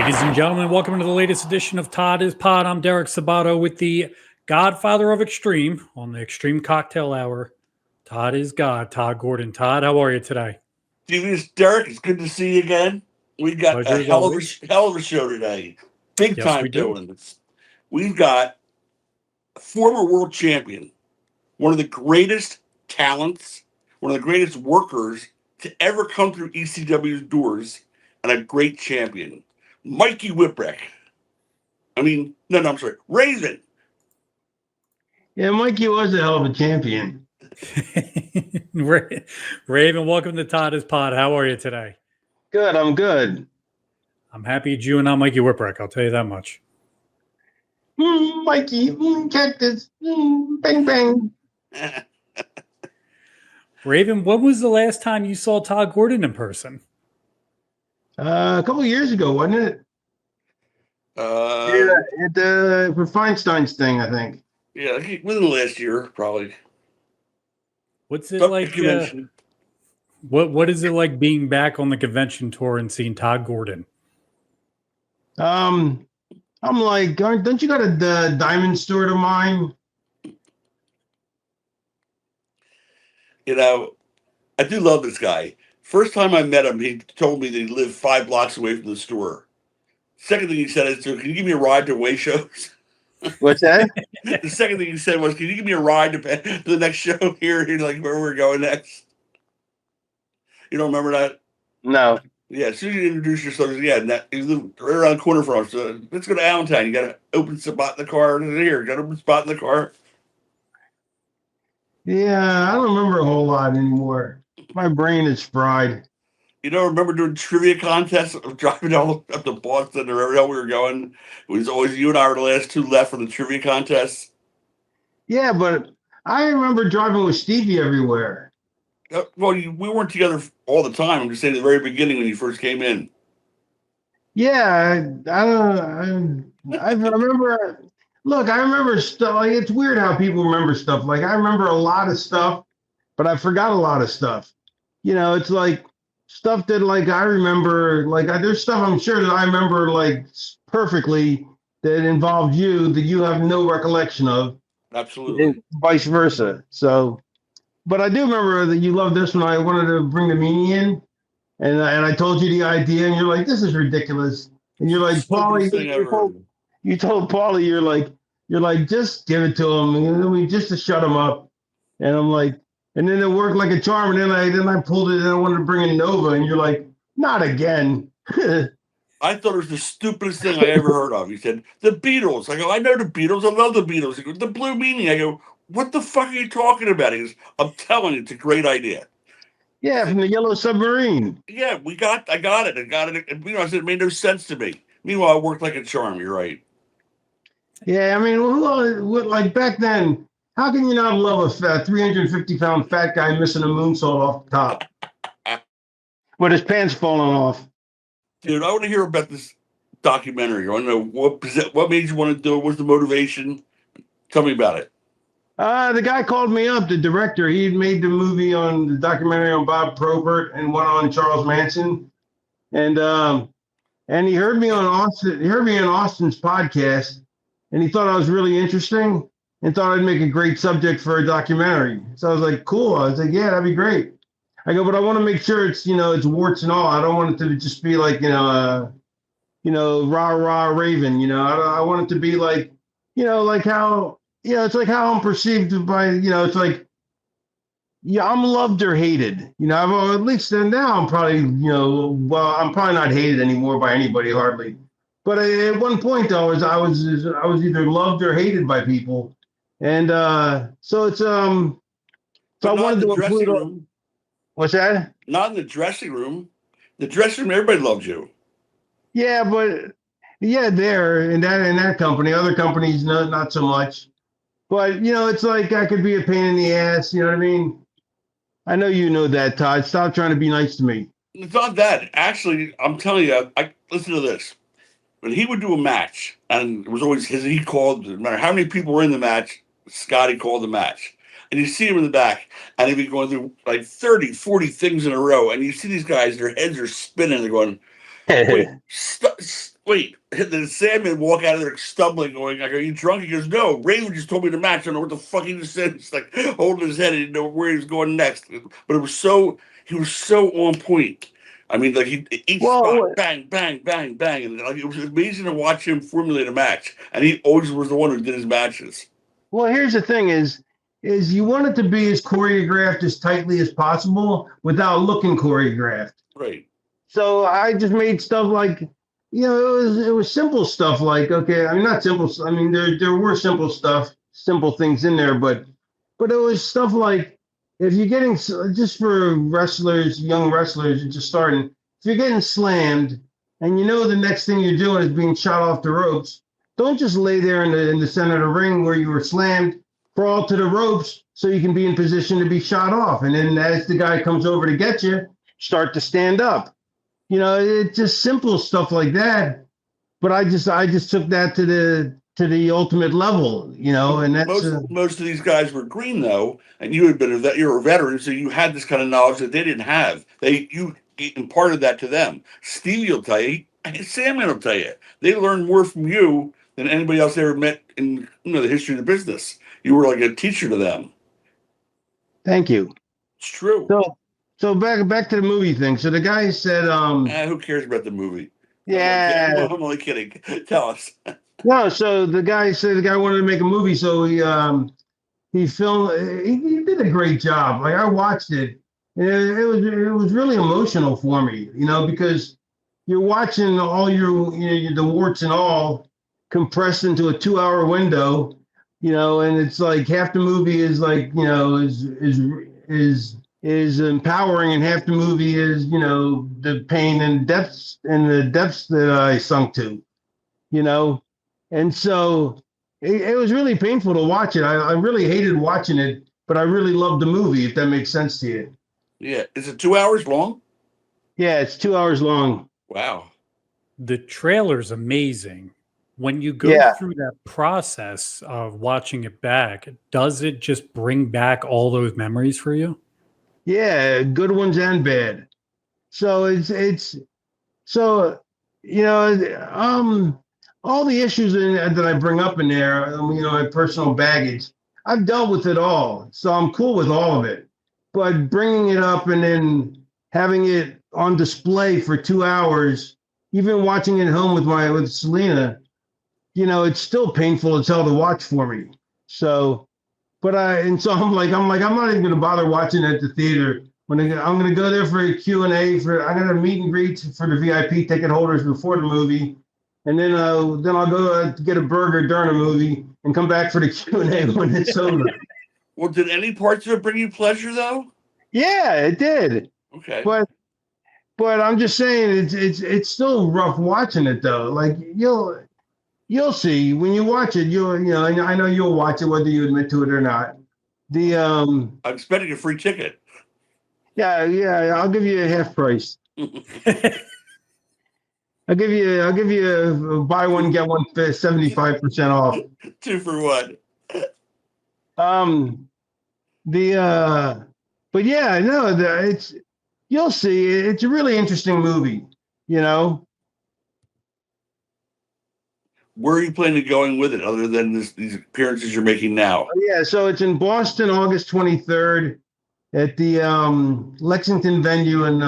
Ladies and gentlemen, welcome to the latest edition of Todd is Pod. I'm Derek Sabato with the Godfather of Extreme on the Extreme Cocktail Hour. Todd is God, Tod Gordon. Todd, how are you today? It's Derek. It's good to see you again. We got Pleasure a as always. hell of a show today. Big Yes, we time do. doing this. We've got a former world champion, one of the greatest talents, one of the greatest workers to ever come through ECW's doors, and a great champion, Mikey Whipwreck. I'm sorry, Raven. Yeah, Mikey was a hell of a champion. Raven, welcome to Todd is Pod. How are you today? Good, I'm good. I'm happy it's you and not Mikey Whipwreck. I'll tell you that much. Mikey, cactus, bang, bang. Raven, when was the last time you saw Tod Gordon in person? A couple of years ago, wasn't it? For Feinstein's thing, I think. Yeah, within the last year, probably. What's it like? What is it like being back on the convention tour and seeing Tod Gordon? I'm like, don't you got a diamond steward of mine? You know, I do love this guy. First time I met him, he told me that he lived 5 blocks away from the store. Second thing he said is, "Can you give me a ride to away shows?" What's that? The second thing he said was, "Can you give me a ride to the next show here?" He's like, "Where we're going next?" You don't remember that? No. Yeah, as soon as you introduce yourself, you live right around the corner from us. So let's go to Allentown. You got an open spot in the car. Here, got an open spot in the car. Yeah, I don't remember a whole lot anymore. My brain is fried. You don't remember doing trivia contests of driving all up to Boston or wherever we were going? It was always you and I were the last two left for the trivia contests. Yeah, but I remember driving with Stevie everywhere. Well, we weren't together all the time. I'm just saying the very beginning when you first came in. Yeah, I remember. Look, I remember stuff. Like, it's weird how people remember stuff. Like, I remember a lot of stuff, but I forgot a lot of stuff. You know, it's like stuff that like I remember. Like, there's stuff I'm sure that I remember like perfectly that involved you that you have no recollection of. Absolutely. And vice versa. So, but I do remember that you loved this when I wanted to bring the meanie in. And I told you the idea, and you're like, "This is ridiculous." And you're like, "Paulie, you told Paulie, you're like, just give it to him, just to shut him up." And I'm like, and then it worked like a charm. And then I pulled it, and I wanted to bring in Nova, and you're like, "Not again." I thought it was the stupidest thing I ever heard of. He said, "The Beatles." I go, "I know the Beatles. I love the Beatles." He goes, "The Blue Meanie." I go, "What the fuck are you talking about?" He goes, "I'm telling you, it's a great idea." Yeah, from the Yellow Submarine. Yeah, I got it. And, I said it made no sense to me. Meanwhile, it worked like a charm. You're right. Yeah, I mean, like back then, how can you not love a 350-pound fat guy missing a moonsault off the top with his pants falling off? Dude, I want to hear about this documentary. I want to know what made you want to do it. What's the motivation? Tell me about it. The guy called me up, the director. He had made the movie on the documentary on Bob Probert and one on Charles Manson. And he heard me on Austin. He heard me on Austin's podcast, and he thought I was really interesting and thought I'd make a great subject for a documentary. So I was like, cool. I was like, yeah, that'd be great. I go, but I want to make sure it's, it's warts and all. I don't want it to just be like, rah rah Raven. I want it to be like, like how. Yeah, it's like how I'm perceived by, it's like, yeah, I'm loved or hated. At least now I'm probably, I'm probably not hated anymore by anybody hardly. But at one point, I was either loved or hated by people, and so it's So I wanted to include. Room. What's that? Not in the dressing room. The dressing room, everybody loved you. Yeah, but there in that company, other companies, not so much. But, it's like I could be a pain in the ass. You know what I mean? I know you know that, Todd. Stop trying to be nice to me. It's not that. Actually, I'm telling you, I listen to this. When he would do a match, and it was always he called, no matter how many people were in the match, Scotty called the match. And you see him in the back, and he'd be going through like 30, 40 things in a row. And you see these guys, their heads are spinning. They're going, wait, wait, then Sandman walk out of there stumbling, going, like, are you drunk? He goes, no, Raven just told me to match. I don't know what the fuck he just said. He's like holding his head. He didn't know where he was going next. But he was so on point. I mean, like each spot, Well, bang, bang, bang, bang. And like, it was amazing to watch him formulate a match. And he always was the one who did his matches. well, here's the thing: is you want it to be as choreographed as tightly as possible without looking choreographed. Right. So I just made stuff like, it was simple stuff like, okay, I mean not simple. I mean there were simple things in there, but it was stuff like if you're getting just for wrestlers, young wrestlers just starting, if you're getting slammed and the next thing you're doing is being shot off the ropes, don't just lay there in the center of the ring where you were slammed. Crawl to the ropes so you can be in position to be shot off, and then as the guy comes over to get you, start to stand up. It's just simple stuff like that. But I just took that to the ultimate level, and that's most of these guys were green though, and you had been you're a veteran, so you had this kind of knowledge that they didn't have. You imparted that to them. Stevie will tell you, Sandman will tell you, they learned more from you than anybody else they ever met in the history of the business. You were like a teacher to them. Thank you. It's true. So back to the movie thing. So the guy said, who cares about the movie? Yeah. I'm only kidding. Tell us. No, so the guy said the guy wanted to make a movie, so he filmed. He did a great job. Like I watched it. It was really emotional for me, because you're watching all the warts and all compressed into a 2-hour window, and it's like half the movie is like is empowering, and half the movie is the pain and depths that I sunk to, and so it was really painful to watch it. I really hated watching it, but I really loved the movie, if that makes sense to you. Yeah, is it 2 hours long? Yeah, it's 2 hours long. Wow. The trailer's amazing. When you go through that process of watching it back, does it just bring back all those memories for you? Yeah, good ones and bad. So it's so all the issues that I bring up in there, my personal baggage, I've dealt with it all, so I'm cool with all of it. But bringing it up and then having it on display for 2 hours, even watching it at home with Selena, it's still painful as hell to watch for me. So, I'm not even going to bother watching it at the theater. I'm going to go there for a Q&A. I'm going to meet and greet for the VIP ticket holders before the movie, and then I'll go get a burger during the movie and come back for the Q&A when it's over. Well, did any parts of it bring you pleasure though? Yeah, it did. Okay. But I'm just saying it's still rough watching it though. Like you'll see when you watch it. I know you'll watch it whether you admit to it or not. I'm expecting a free ticket. Yeah, I'll give you a half price. I'll give you a buy one get one 75% off. 2 for 1. But yeah, no, you'll see. It's a really interesting movie. Where are you planning on going with it, other than these appearances you're making now? Yeah, so it's in Boston, August 23rd, at the Lexington venue in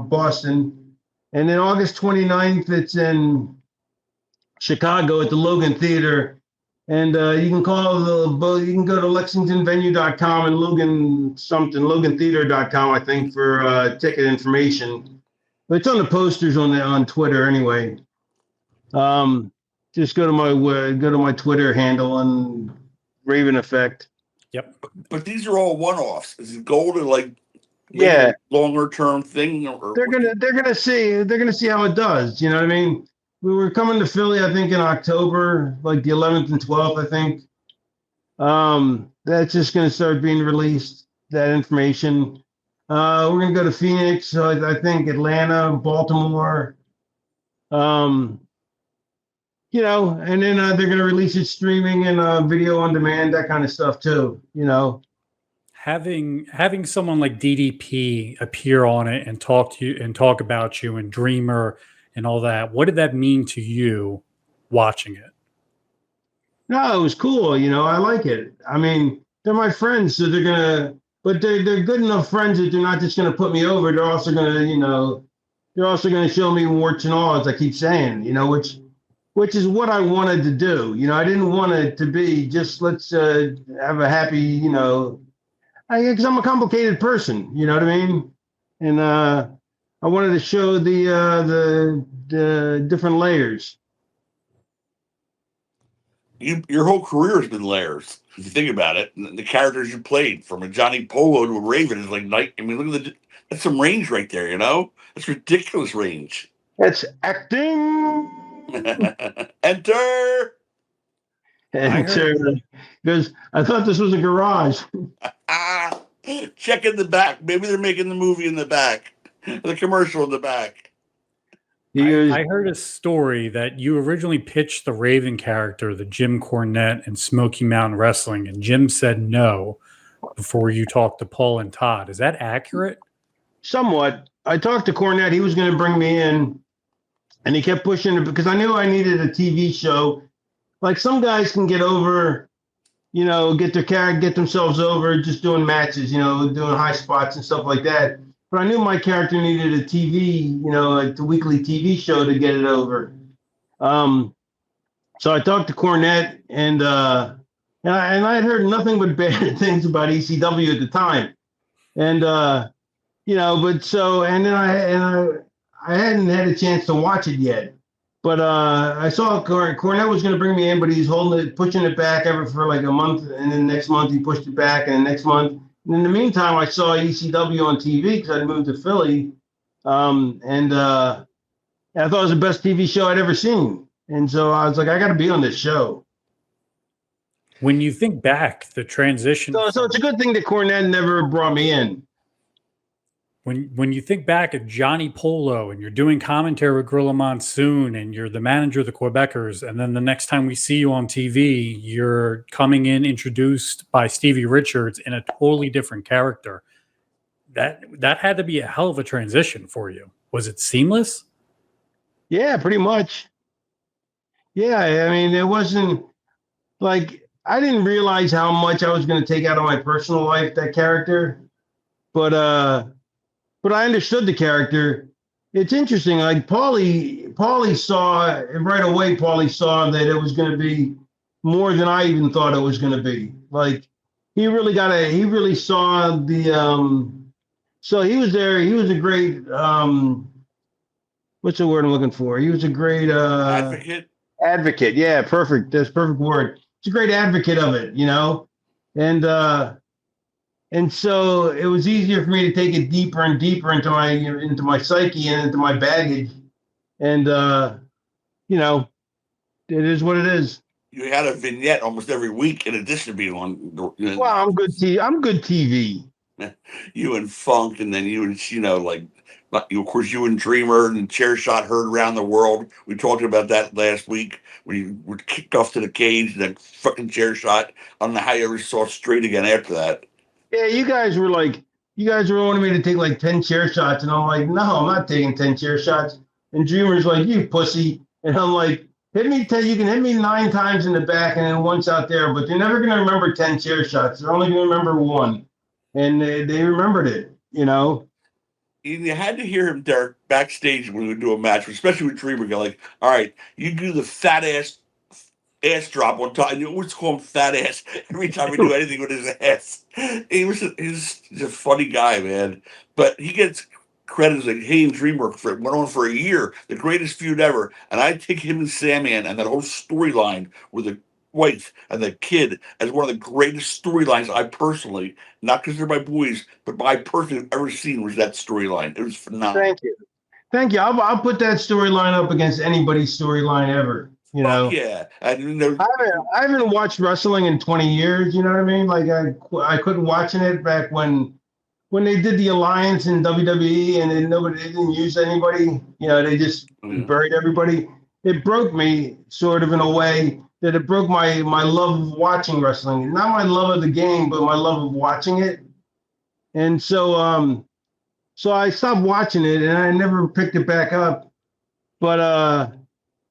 Boston, and then August 29th, it's in Chicago at the Logan Theater. And you can you can go to lexingtonvenue.com and logantheater.com, I think, for ticket information. But it's on the posters on Twitter anyway. Just go to my Twitter handle and Raven Effect. Yep. But these are all one-offs. Is it goal to like longer term thing? Or they're gonna see how it does. You know what I mean? We were coming to Philly, I think, in October, like the 11th and 12th, I think. That's just going to start being released, that information. We're going to go to Phoenix, so I think Atlanta, Baltimore, and then they're going to release it streaming and video on demand, that kind of stuff too, Having someone like DDP appear on it and talk about you, and Dreamer and all that. What did that mean to you watching it? No, it was cool. I like it. I mean, they're my friends, so but they're good enough friends that they're not just gonna put me over. They're also gonna show me warts and all, as I keep saying, which is what I wanted to do. I didn't want it to be just let's have a happy, because I'm a complicated person. You know what I mean? And I wanted to show the different layers. Your whole career has been layers. If you think about it, the characters you played, from a Johnny Polo to a Raven, is like night. I mean, that's some range right there. That's ridiculous range. That's acting. Enter. Because I thought this was a garage. Check in the back. Maybe they're making the movie in the back, the commercial in the back. I heard a story that you originally pitched the Raven character, the Jim Cornette, and Smoky Mountain Wrestling, and Jim said no before you talked to Paul and Todd. Is that accurate? Somewhat. I talked to Cornette. He was going to bring me in, and he kept pushing it because I knew I needed a TV show. Like some guys can get over, get themselves over just doing matches, doing high spots and stuff like that. But I knew my character needed a TV, like the weekly TV show to get it over. So I talked to Cornette, and I had heard nothing but bad things about ECW at the time, and and then I hadn't had a chance to watch it yet. But I saw Cornette was going to bring me in, but he's pushing it back for like a month, and then next month he pushed it back, and the next month. And in the meantime, I saw ECW on TV because I moved to Philly, and I thought it was the best TV show I'd ever seen. And so I was like, I got to be on this show. When you think back, the transition. So it's a good thing that Cornette never brought me in. When you think back at Johnny Polo and you're doing commentary with Gorilla Monsoon and you're the manager of the Quebecers, and then the next time we see you on TV, you're coming in introduced by Stevie Richards in a totally different character. That had to be a hell of a transition for you. Was it seamless? Yeah, pretty much. Yeah, I mean, it wasn't like I didn't realize how much I was going to take out of my personal life, that character, but I understood the character. It's interesting. Like Paulie saw right away. Paulie saw that it was going to be more than I even thought it was going to be. Like he really saw the. So he was there. He was a great. What's the word I'm looking for? He was a great advocate. Advocate, yeah, perfect. That's a perfect word. He's a great advocate of it, And so it was easier for me to take it deeper and deeper into my psyche and into my baggage. And, it is what it is. You had a vignette almost every week in addition to being on. Well, I'm good TV. You and Funk, and then you and, of course, you and Dreamer and Chair Shot heard around the world. We talked about that last week when you were kicked off to the cage and then fucking Chair Shot. I don't know how you ever saw straight again after that. Yeah, you guys were wanting me to take like 10 chair shots, and I'm like, no, I'm not taking 10 chair shots. And Dreamer's like, you pussy, and I'm like, you can hit me 9 times in the back and then once out there, but you're never gonna remember 10 chair shots. They're only gonna remember 1, and they remembered it, You had to hear him, Derek, backstage when we would do a match, especially with Dreamer. Go like, all right, you do the fat ass drop on top. And you always call him fat ass every time we do anything with his ass. He's a funny guy, man. But he gets credit as like, hey, Dreamer went on for a year, the greatest feud ever. And I take him and Sandman and that whole storyline with the wife and the kid as one of the greatest storylines I personally, not because they're my boys, but I personally have ever seen was that storyline. It was phenomenal. Thank you. I'll put that storyline up against anybody's storyline ever. Yeah. I haven't watched wrestling in 20 years. You know what I mean? Like I couldn't watching it back when they did the alliance in WWE and they didn't use anybody. They just buried everybody. It broke me sort of in a way that it broke my love of watching wrestling. Not my love of the game, but my love of watching it. And so I stopped watching it and I never picked it back up. But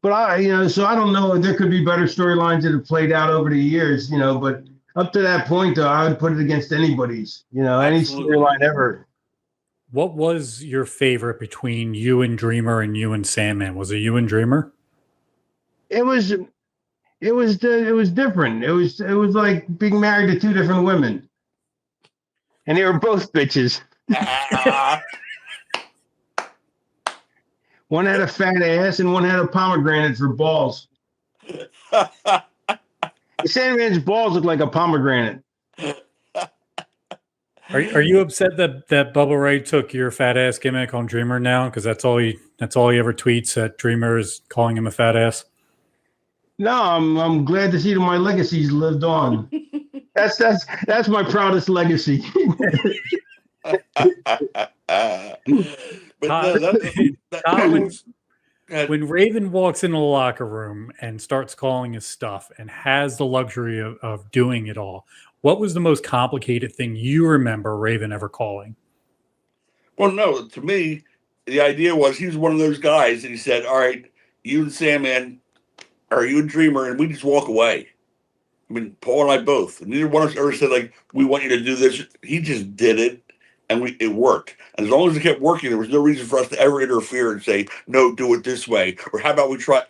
so I don't know. There could be better storylines that have played out over the years, but up to that point, though, I would put it against anybody's, any Absolutely. storyline ever. What was your favorite between you and Dreamer and you and Sandman? Was it you and Dreamer? It was different. It was like being married to two different women, and they were both bitches. One had a fat ass and one had a pomegranate for balls. Sandman's balls look like a pomegranate. Are you upset that Bubba Ray took your fat ass gimmick on Dreamer now? Because that's all he ever tweets, that Dreamer is calling him a fat ass. No, I'm glad to see that my legacy's lived on. That's my proudest legacy. When Raven walks into the locker room and starts calling his stuff and has the luxury of doing it all, what was the most complicated thing you remember Raven ever calling? Well, no, to me, the idea was he was one of those guys that he said, all right, you and Sandman, or you and Dreamer, and we just walk away. I mean, Paul and I both. Neither one of us ever said, like, we want you to do this. He just did it, and it worked. And as long as it kept working, there was no reason for us to ever interfere and say, no, do it this way. Or how about we try?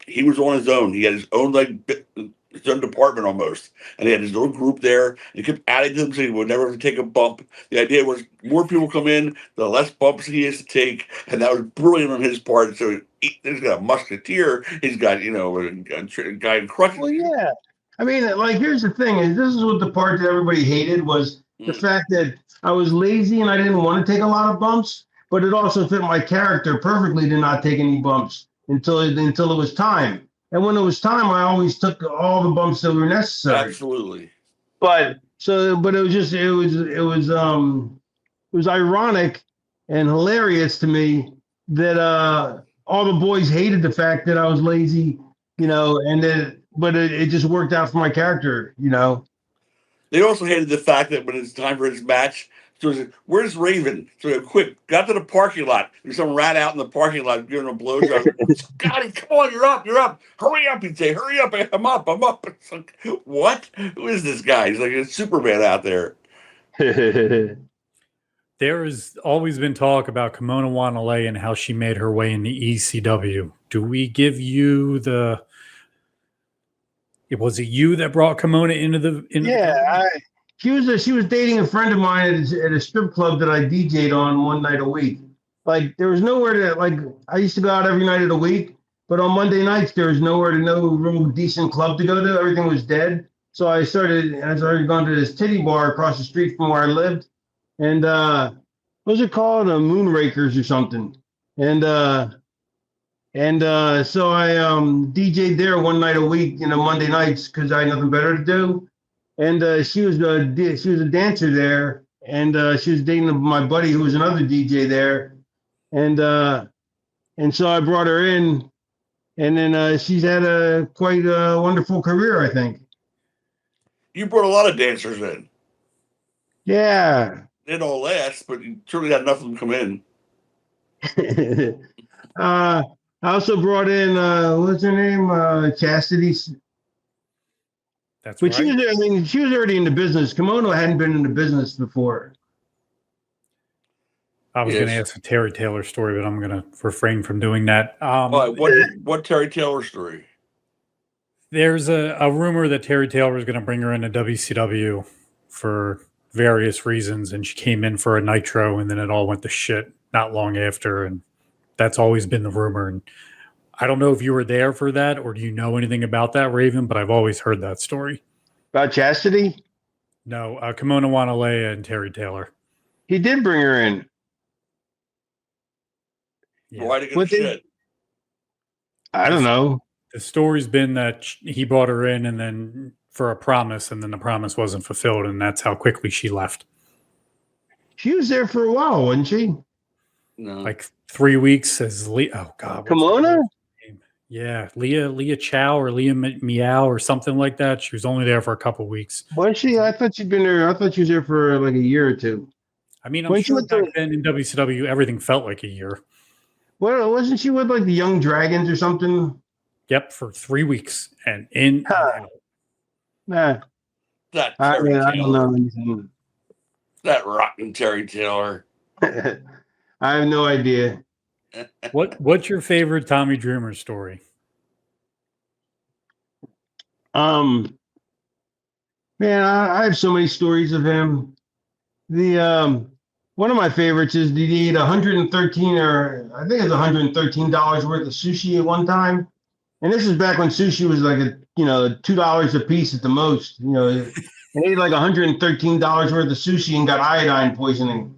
He was on his own. He had his own, his own department almost. And he had his own group there. And he kept adding to them so he would never have to take a bump. The idea was more people come in, the less bumps he has to take. And that was brilliant on his part. So he's got a musketeer. He's got, a guy in crutches. Well, yeah. I mean, here's the thing. Is this is what the part that everybody hated was the fact that I was lazy and I didn't want to take a lot of bumps, but it also fit my character perfectly to not take any bumps until it was time. And when it was time, I always took all the bumps that were necessary. Absolutely. But it was ironic and hilarious to me that all the boys hated the fact that I was lazy, but it just worked out for my character, They also hated the fact that when it's time for his match, so he said, where's Raven? So quick, got to the parking lot. There's some rat out in the parking lot giving a blowjob. Scotty, come on, you're up. Hurry up, he'd say, hurry up, I'm up. It's like, what? Who is this guy? He's like a Superman out there. There has always been talk about Kimona Wan and how she made her way in the ECW. Do we give you was it you that brought Kimona into the? She was dating a friend of mine at a strip club that I DJ'd on one night a week. Like there was nowhere to I used to go out every night of the week, but on Monday nights there was no real decent club to go to. Everything was dead. So I started going to this titty bar across the street from where I lived, and what was it called? Moonrakers or something. And so I DJ'd there one night a week, Monday nights because I had nothing better to do. And she was a dancer there, and she was dating my buddy who was another DJ there, and so I brought her in, and then she's had a quite wonderful career, I think. You brought a lot of dancers in. Yeah. They didn't all last, but you certainly had enough of them come in. I also brought in what's her name, Chastity. That's but right. she was already in the business. Kimona hadn't been in the business before. I was going to ask a Terry Taylor story, but I'm going to refrain from doing that. What Terry Taylor story? There's a rumor that Terry Taylor was going to bring her into WCW for various reasons, and she came in for a Nitro, and then it all went to shit not long after, and that's always been the rumor. And I don't know if you were there for that, or do you know anything about that, Raven? But I've always heard that story. About Chastity? No, Kimona Wan and Terry Taylor. He did bring her in. Yeah. Why did it get shit? I don't know. The story's been that he brought her in and then for a promise, and then the promise wasn't fulfilled, and that's how quickly she left. She was there for a while, wasn't she? No. Like 3 weeks as Oh God. Kimona? Yeah. Leah Chow or Leah Meow or something like that. She was only there for a couple weeks. Was she? I thought she'd been there. I thought she was there for like a year or two. I mean, I'm sure back then in WCW, everything felt like a year. Well, wasn't she with like the Young Dragons or something? Yep, for 3 weeks and in and Huh. out. Nah, That I Terry mean, I don't Taylor. know anything. That rotten Terry Taylor. I have no idea. What's your favorite Tommy Dreamer story? Um, Man, I have so many stories of him. The One of my favorites is he ate 113, or I think it's $113 worth of sushi at one time. And this is back when sushi was like $2 a piece at the most. And ate like $113 worth of sushi and got iodine poisoning.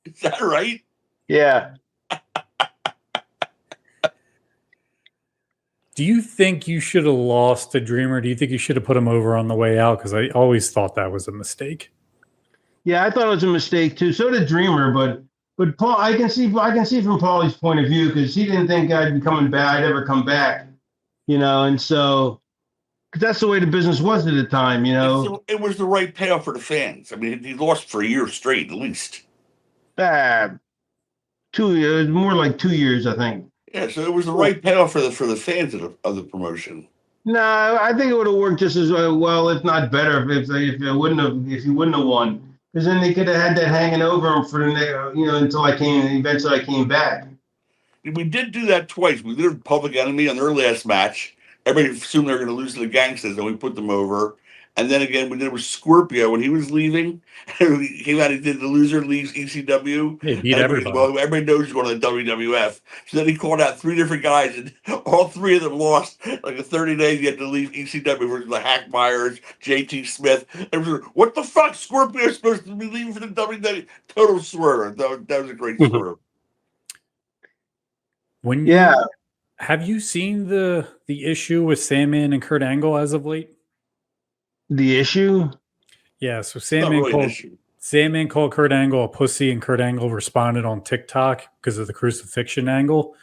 Is that right? Yeah. Do you think you should have lost to Dreamer? Do you think you should have put him over on the way out? Because I always thought that was a mistake. Yeah, I thought it was a mistake too. So did Dreamer, but Paul, I can see from Paulie's point of view, because he didn't think I'd be coming back, I'd ever come back, and so because that's the way the business was at the time, It was the right payoff for the fans. I mean, he lost for a year straight, at least. Ah, 2 years, more like 2 years, I think. Yeah, so it was the right payoff for the fans of the promotion. No, I think it would have worked just as well, if not better, if he wouldn't have won. Because then they could have had that hanging over him for until eventually I came back. We did do that twice. We did Public Enemy on their last match. Everybody assumed they were going to lose to the Gangsters, and we put them over. And then again, we did it with Scorpio when he was leaving. He came out, he did the loser leaves ECW. They beat everybody. Well, everybody knows he's going to the WWF. So then he called out 3 different guys, and all 3 of them lost. Like a 30 days, you had to leave ECW versus the Hack Myers, JT Smith. And was, what the fuck? Scorpio's supposed to be leaving for the WWE. Total swerve. That was a great swerve. Have you seen the issue with Sandman and Kurt Angle as of late? The issue? Yeah, so Sandman called Kurt Angle a pussy, and Kurt Angle responded on TikTok because of the crucifixion angle.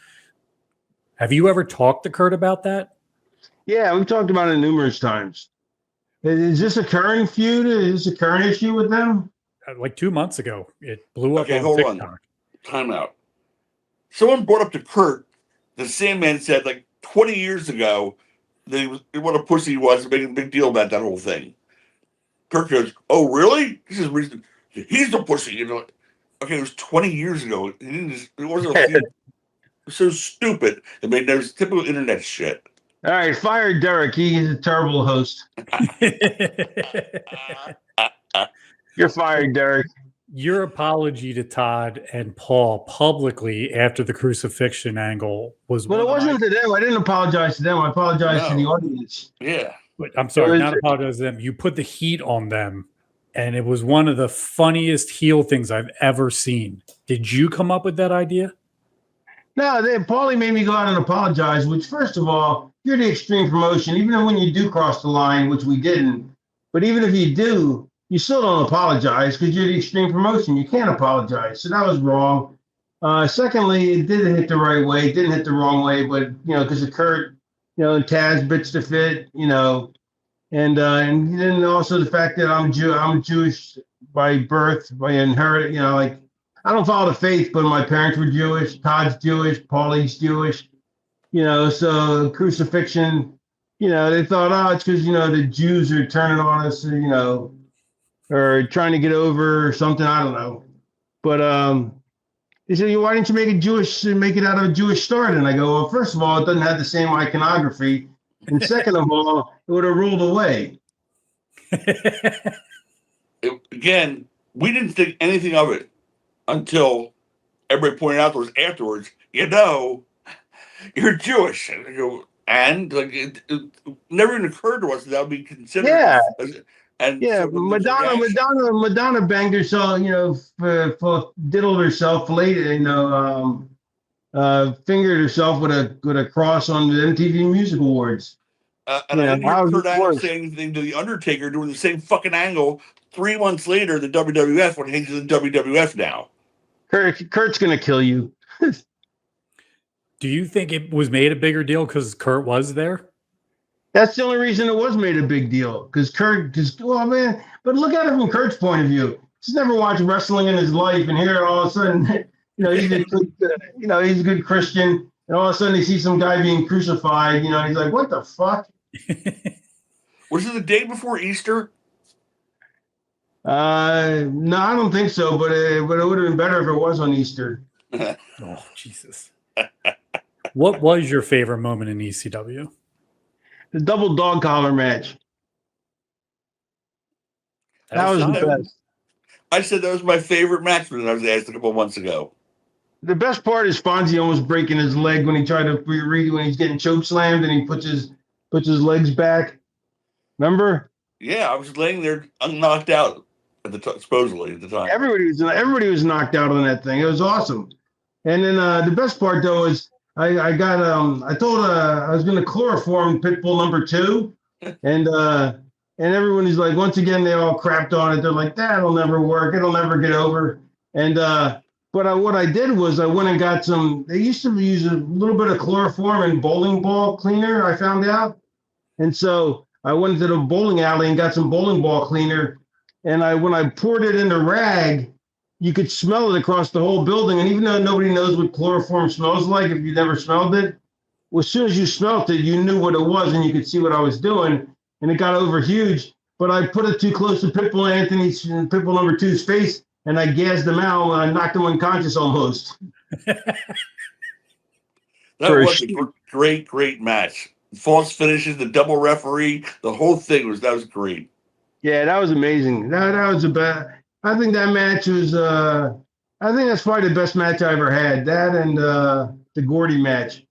Have you ever talked to Kurt about that? Yeah, we've talked about it numerous times. Is this a current feud? Is this a current issue with them? Like 2 months ago, it blew up on hold TikTok. On. Time out. Someone brought up to Kurt the Sandman said like 20 years ago what a pussy he was, making a big deal about that whole thing. Kurt goes, "Oh, really? This is reason he's the pussy." Okay, it was 20 years ago. It wasn't a feud. It was so stupid. It made no typical internet shit. All right, fire Derek. He's a terrible host. You're fired, Derek. Your apology to Todd and Paul publicly after the crucifixion angle was. Well, it wasn't to them. I didn't apologize to them. I apologized to the audience. Yeah. But I'm sorry, not apologize to them. You put the heat on them, and it was one of the funniest heel things I've ever seen. Did you come up with that idea? No, Paulie made me go out and apologize, which, first of all, you're the Extreme Promotion. Even when you do cross the line, which we didn't, but even if you do, you still don't apologize because you're the Extreme Promotion. You can't apologize. So that was wrong. Secondly, it didn't hit the right way. It didn't hit the wrong way, but, because of Kurt, and Taz bits to fit, and then also the fact that I'm Jewish by birth, by inherit, I don't follow the faith, but my parents were Jewish. Todd's Jewish. Paulie's Jewish. So crucifixion, they thought, it's because, the Jews are turning on us, or trying to get over or something. I don't know. But they said, why didn't you make it out of a Jewish start? And I go, well, first of all, it doesn't have the same iconography. And second of all, it would have ruled away. Again, we didn't think anything of it until everybody pointed out to us afterwards, you're Jewish. And I go, and like it never even occurred to us that would be considered. Yeah. So Madonna banged herself, diddled herself, fingered herself with a cross on the MTV Music Awards. And I didn't hear Kurt Angle say anything to the Undertaker doing the same fucking angle 3 months later. The WWF when he's in the WWF now. Kurt's gonna kill you. Do you think it was made a bigger deal because Kurt was there? That's the only reason it was made a big deal. But look at it from Kurt's point of view. He's never watched wrestling in his life, and here all of a sudden, he's a good, he's a good Christian, and all of a sudden he sees some guy being crucified. He's like, what the fuck? Was it the day before Easter? No, I don't think so. But it would have been better if it was on Easter. Oh, Jesus. What was your favorite moment in ECW? The double dog collar match. That was the best. I said that was my favorite match when I was asked a couple of months ago. The best part is Fonzie almost breaking his leg when he tried to when he's getting choke slammed and he puts his legs back. Remember? Yeah, I was laying there knocked out at the supposedly at the time. Everybody was knocked out on that thing. It was awesome. And then the best part though is I was going to chloroform Pitbull number 2, and everyone is like, once again, they all crapped on it. They're like, that'll never work. It'll never get over. And what I did was I went and got some. They used to use a little bit of chloroform and bowling ball cleaner. I found out, and so I went to the bowling alley and got some bowling ball cleaner. And when I poured it in the rag, you could smell it across the whole building. And even though nobody knows what chloroform smells like, if you never smelled it, well, as soon as you smelled it, you knew what it was and you could see what I was doing. And it got over huge. But I put it too close to Pitbull number 2's face, and I gassed him out and I knocked him unconscious almost. That was a great, great match. False finishes, the double referee, the whole thing was great. Yeah, that was amazing. That was I think that match was. I think that's probably the best match I ever had. That and the Gordy match.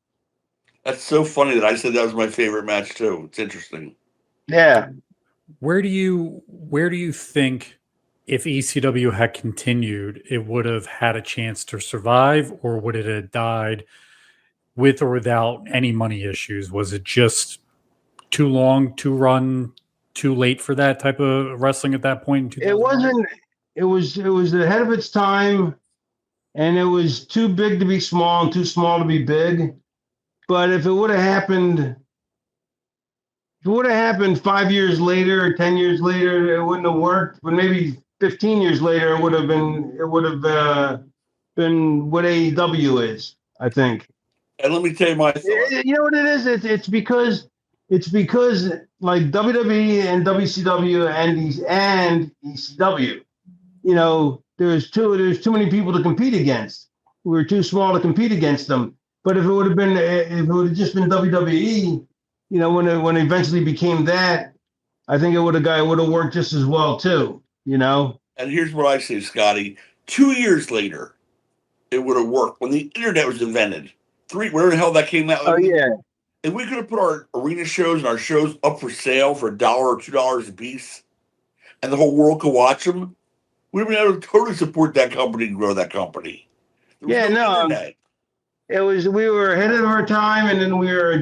That's so funny that I said that was my favorite match too. It's interesting. Yeah. Where do you think if ECW had continued, it would have had a chance to survive, or would it have died with or without any money issues? Was it just too long to run, too late for that type of wrestling at that point? It wasn't. It was ahead of its time, and it was too big to be small and too small to be big. But if it would have happened 5 years later or 10 years later, it wouldn't have worked. But maybe 15 years later, it would have been what AEW is, I think. And let me tell you my thought. You know what it is? It's because like WWE and WCW and ECW, there's too many people to compete against. We were too small to compete against them. But if it would have just been WWE, when it eventually became that, I think it would have worked just as well too. And here's what I say, Scotty. 2 years later, it would have worked when the internet was invented. Whatever the hell that came out. Oh yeah. If we could have put our arena shows and our shows up for sale for $1 or $2 a piece, and the whole world could watch them, we'd have been able to totally support that company and grow that company. Yeah, no. We were ahead of our time, and then we were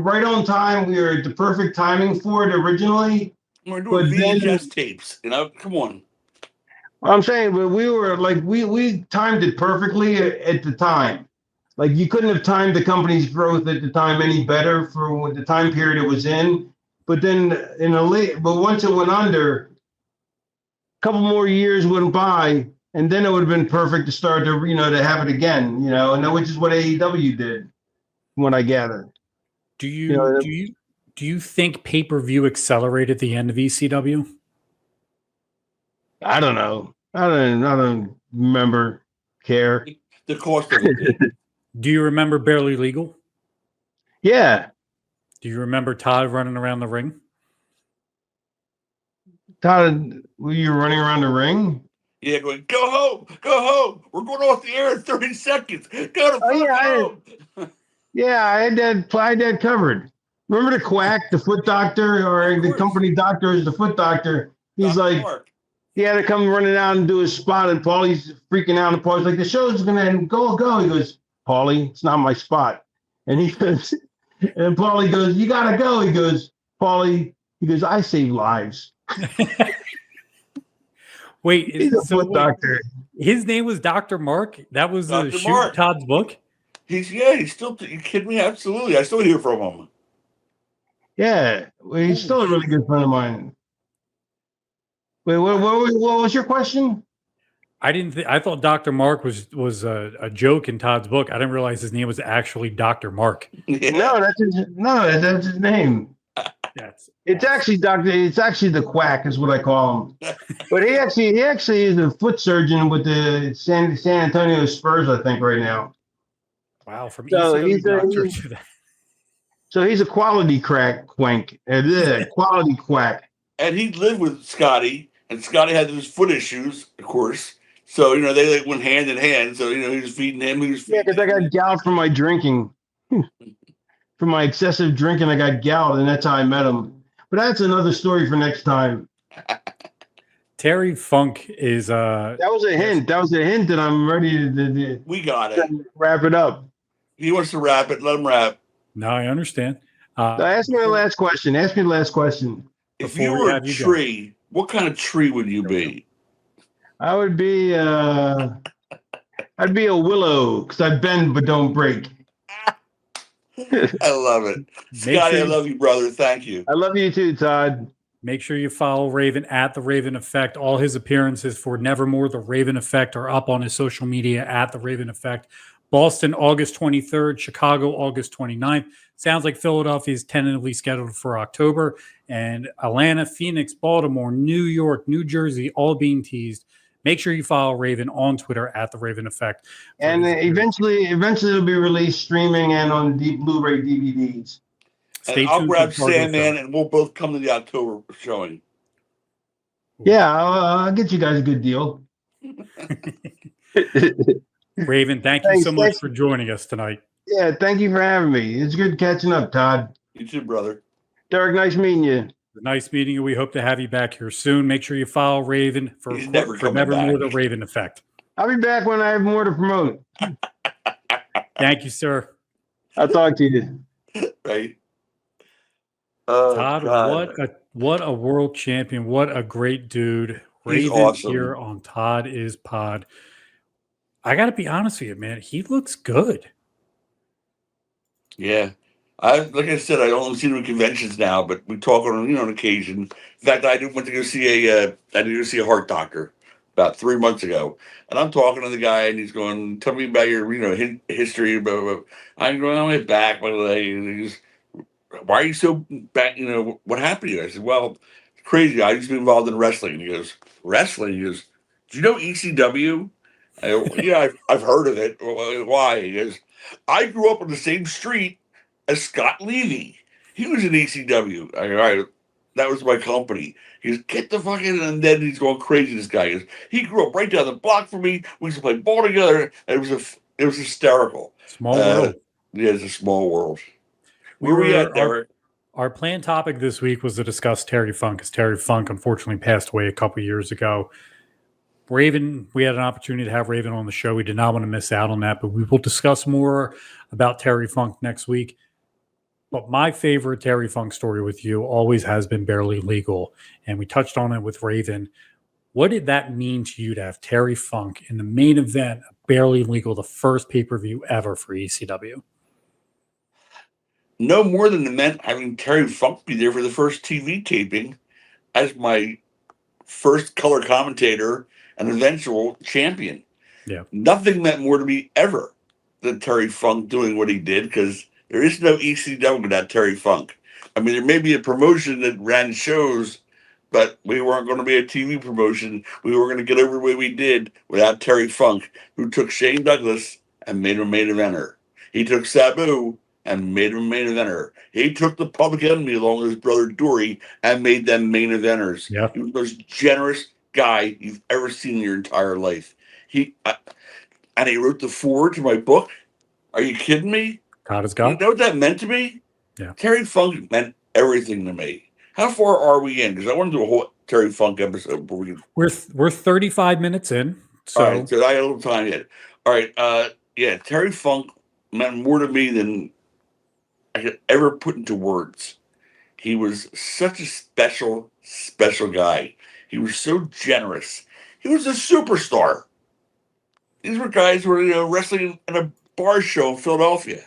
right on time. We were at the perfect timing for it originally. We were doing VHS tapes, come on. I'm saying, but we were like, we timed it perfectly at the time. Like, you couldn't have timed the company's growth at the time any better for the time period it was in. But then but once it went under, a couple more years went by, and then it would have been perfect to start to, to have it again, and which is what AEW did, from what I gathered. Do you think pay-per-view accelerated the end of ECW? I don't know. I don't remember, care. The cost of it. Do you remember Barely Legal? Yeah. Do you remember Todd running around the ring? Todd, were you running around the ring? Yeah, going, go home. We're going off the air in 30 seconds. Go to home. I had that covered. Remember the Quack, the foot doctor, or the company doctor is the foot doctor? He's Dr. like, Mark. He had to come running out and do his spot, and Paulie's freaking out. And Paulie's like, the show's going to end. Go. He goes, Paulie, it's not my spot. And he goes, and Paulie goes, you got to go. He goes, Paulie, I save lives. Wait, he's a foot doctor. His name was Dr. Mark? That was Shoot Todd's book? He's still, you kidding me? Absolutely. I still hear from him. Yeah, well, he's still a really good friend of mine. Wait, what was your question? I didn't. I thought Dr. Mark was a joke in Todd's book. I didn't realize his name was actually Dr. Mark. Yeah. That's his name. That's It's awesome. actually Doctor. It's actually the Quack is what I call him. But he actually is a foot surgeon with the San Antonio Spurs, I think, right now. Wow, from So ECW doctor to that. so he's a quality quank, quality quack. And he lived with Scotty, and Scotty had those foot issues, of course. So they like went hand in hand. So he was feeding him. He was Yeah, feeding because I him. got gout from my drinking, from my excessive drinking. I got gout, and that's how I met him. But that's another story for next time. Terry Funk is That was a hint. That was a hint that I'm ready to We got it. wrap it up. He wants to rap it. Let him rap. No, I understand. So ask me the last question. Ask me the last question. If Before you we were a have you go. tree, what kind of tree would you be? I would be I'd be a willow because I bend but don't break. I love it. Make Scotty, sure I love you, brother. Thank you. I love you too, Todd. Make sure you follow Raven at The Raven Effect. All his appearances for Nevermore, The Raven Effect are up on his social media at The Raven Effect. Boston, August 23rd. Chicago, August 29th. Sounds like Philadelphia is tentatively scheduled for October. And Atlanta, Phoenix, Baltimore, New York, New Jersey, all being teased. Make sure you follow Raven on Twitter at The Raven Effect. And eventually it'll be released streaming and on Blu-ray DVDs. Stay And I'll tuned grab for Fargo Sandman, Show. and we'll both come to the October showing. Yeah, I'll get you guys a good deal. Raven, thank you so much for joining us tonight. Yeah, thank you for having me. It's good catching up, Todd. You too, brother. Derek, nice meeting you. Nice meeting you. We hope to have you back here soon. Make sure you follow Raven for Nevermore, The Raven Effect. I'll be back when I have more to promote. Thank you, sir. I'll talk to you. Right. Todd, God. what a world champion. What a great dude. He's Raven awesome. here on Todd is Pod. I got to be honest with you, man. He looks good. Yeah. Like I said, I don't see him in conventions now, but we talk on occasion. In fact, I went to go see a heart doctor about 3 months ago, and I'm talking to the guy, and he's going, "Tell me about your history." Blah, blah, blah. I'm going on my back, my leg, and he goes, "Why are you so back? What happened to you?" I said, "Well, it's crazy. I used to be involved in wrestling." And he goes, "Wrestling?" He goes, "Do you know ECW?" I go, "Yeah, I've heard of it. Why?" He goes, "I grew up on the same street as Scott Levy. He was in ECW. I go, "All right, that was my company." He goes, "Get the fuck in," and then he's going crazy. This guy goes, "He grew up right down the block from me. We used to play ball together." And it was hysterical. Small world. Yeah, it's a small world. Where we at, Derek? Our planned topic this week was to discuss Terry Funk, because Terry Funk unfortunately passed away a couple years ago. Raven, we had an opportunity to have Raven on the show. We did not want to miss out on that, but we will discuss more about Terry Funk next week. But my favorite Terry Funk story with you always has been Barely Legal, and we touched on it with Raven. What did that mean to you to have Terry Funk in the main event of Barely Legal, the first pay-per-view ever for ECW? No more than it meant having Terry Funk be there for the first TV taping as my first color commentator and eventual champion. Yeah. Nothing meant more to me ever than Terry Funk doing what he did, because there is no ECW without Terry Funk. I mean, there may be a promotion that ran shows, but we weren't going to be a TV promotion. We were going to get over the way we did without Terry Funk, who took Shane Douglas and made him a main eventer. He took Sabu and made him a main eventer. He took the Public Enemy along with his brother Dory and made them main eventers. Yeah. He was the most generous guy you've ever seen in your entire life. And he wrote the foreword to my book. Are you kidding me? God is God. You know what that meant to me? Yeah. Terry Funk meant everything to me. How far are we in? Because I want to do a whole Terry Funk episode. We're 35 minutes in. So, all right, so I got a little time yet. All right. Yeah, Terry Funk meant more to me than I could ever put into words. He was such a special, special guy. He was so generous. He was a superstar. These were guys who were wrestling in a bar show in Philadelphia.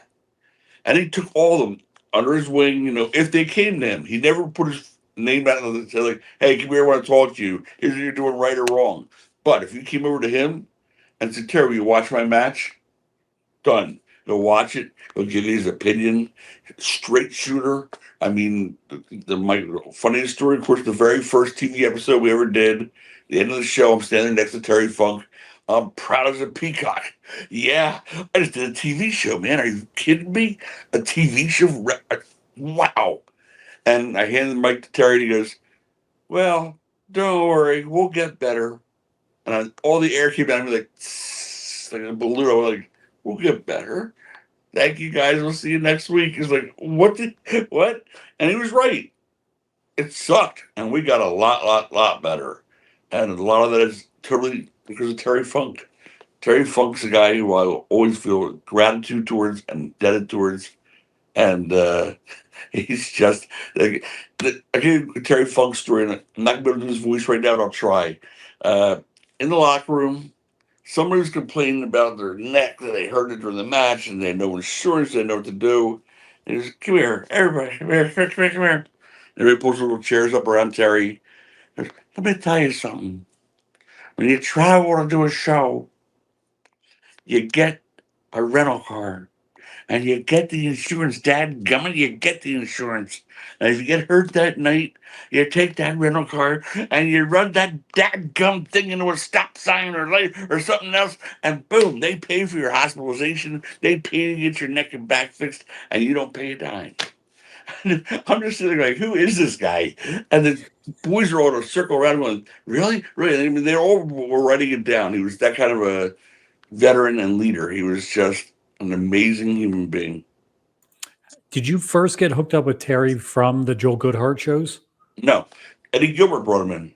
And he took all of them under his wing, if they came to him. He never put his name out and said, like, "Hey, come here, I want to talk to you. Here's what you're doing right or wrong." But if you came over to him and said, Terry, will you watch my match? Done. He'll watch it. He'll give you his opinion. Straight shooter. I mean, my funniest story, of course, the very first TV episode we ever did, the end of the show, I'm standing next to Terry Funk. I'm proud as a peacock. Yeah, I just did a TV show, man. Are you kidding me? A TV show? Wow. And I handed the mic to Terry, and he goes, well, don't worry, we'll get better. And all the air came out of me like, like a balloon. I was like, we'll get better. Thank you guys. We'll see you next week. He's like, what? And he was right. It sucked. And we got a lot better. And a lot of that is totally because of Terry Funk. Terry Funk's a guy who I will always feel gratitude towards and indebted towards. And he's just like, I give Terry Funk's story, and I'm not going to do his voice right now, but I'll try. In the locker room, somebody was complaining about their neck that they hurt it during the match, and they had no insurance, they didn't know what to do. And he goes, come here, everybody, come here, come here, come here. And everybody pulls little chairs up around Terry. Goes, let me tell you something. When you travel to do a show, you get a rental car. And you get the insurance, dadgummit, you get the insurance. And if you get hurt that night, you take that rental car and you run that dadgum thing into a stop sign or light or something else, and boom, they pay for your hospitalization. They pay to get your neck and back fixed, and you don't pay a dime. I'm just sitting like, who is this guy? And the boys are all in a circle around going, really? Really? I mean, they all were writing it down. He was that kind of a veteran and leader. He was just an amazing human being. Did you first get hooked up with Terry from the Joel Goodhart shows? No, Eddie Gilbert brought him in.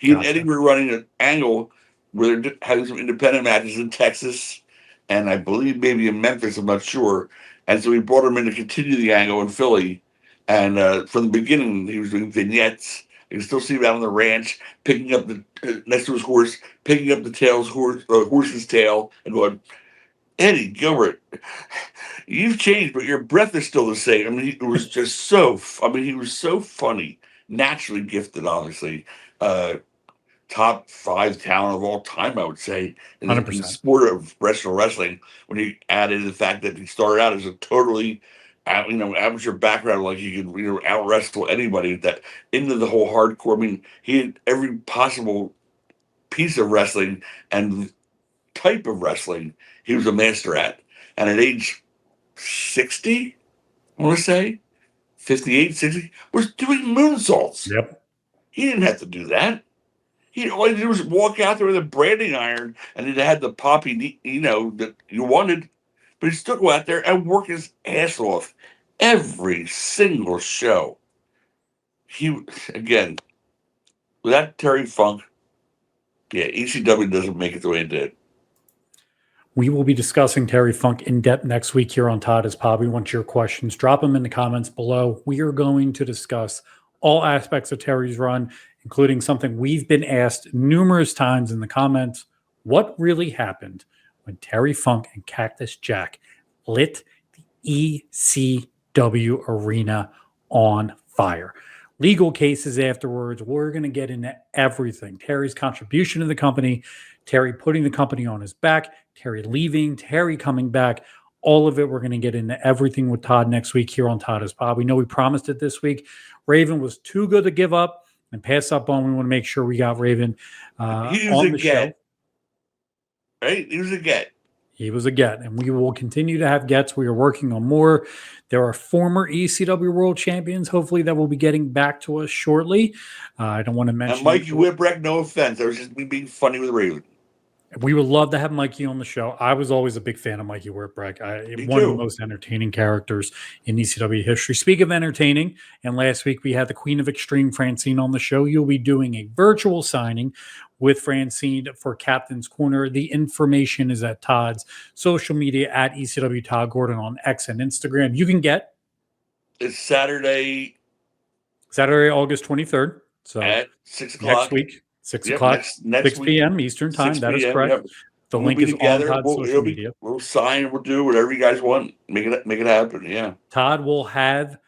He and Eddie were running an angle where they're having some independent matches in Texas, and I believe maybe in Memphis. I'm not sure. And so he brought him in to continue the angle in Philly. And from the beginning, he was doing vignettes. You can still see him out on the ranch, picking up the next to his horse, picking up the horse's tail, and going, Eddie Gilbert, you've changed, but your breath is still the same. I mean, he was just he was so funny, naturally gifted, obviously. Top 5 talent of all time, I would say, in the 100%. sport of professional wrestling. When you added the fact that he started out as a totally, amateur background, like he could, out wrestle anybody. That into the whole hardcore. I mean, he had every possible piece of wrestling and type of wrestling he was a master at. And at age 60, I want to say 58, 60, was doing moonsaults. Yep. He didn't have to do that. All he did was walk out there with a branding iron, and it had the poppy, that you wanted. But he still go out there and work his ass off every single show. Again, without Terry Funk, ECW doesn't make it the way it did. We will be discussing Terry Funk in depth next week here on Todd is Pod. We want your questions. Drop them in the comments below. We are going to discuss all aspects of Terry's run, including something we've been asked numerous times in the comments. What really happened when Terry Funk and Cactus Jack lit the ECW arena on fire? Legal cases afterwards. We're going to get into everything. Terry's contribution to the company, Terry putting the company on his back, Terry leaving, Terry coming back. All of it, we're going to get into everything with Todd next week here on Todd is Pod. We know we promised it this week. Raven was too good to give up and pass up on. We want to make sure we got Raven on the show. Right? He was a get. He was a get, and we will continue to have gets. We are working on more. There are former ECW World Champions, hopefully, that will be getting back to us shortly. I don't want to mention. And Mikey Whipwreck, no offense. That was just me being funny with Raven. We would love to have Mikey on the show. I was always a big fan of Mikey Whipwreck. One of the most entertaining characters in ECW history. Speak of entertaining, and last week we had the Queen of Extreme, Francine, on the show. You'll be doing a virtual signing with Francine for Captain's Corner. The information is at Todd's social media at ECW Tod Gordon on X and Instagram. You can get it's Saturday, August 23rd. So at 6 o'clock. Next week. 6 o'clock, next 6 p.m. Eastern time. That is correct. Yep. The link is on Todd's social media. We'll sign. We'll do whatever you guys want. Make it happen. Yeah. Todd will have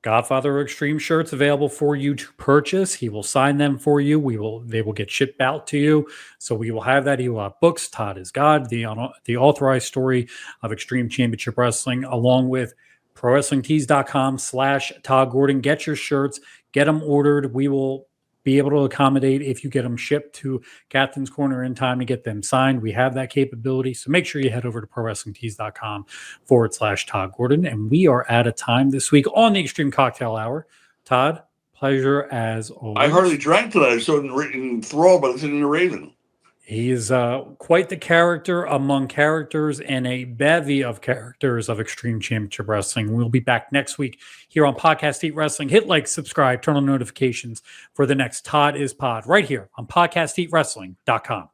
Godfather Extreme shirts available for you to purchase. He will sign them for you. They will get shipped out to you. So we will have that. He will have books. Todd is God, the authorized story of Extreme Championship Wrestling, along with ProWrestlingTees.com/Tod Gordon. Get your shirts, get them ordered. We will be able to accommodate if you get them shipped to Captain's Corner in time to get them signed. We have that capability. So make sure you head over to ProWrestlingTees.com/Tod Gordon. And we are out of time this week on the Extreme Cocktail Hour. Todd, pleasure as always. I hardly drank tonight. I was so enthralled by listening to Raven. He is quite the character among characters and a bevy of characters of Extreme Championship Wrestling. We'll be back next week here on Podcast Eat Wrestling. Hit like, subscribe, turn on notifications for the next Todd is Pod right here on podcasteatwrestling.com.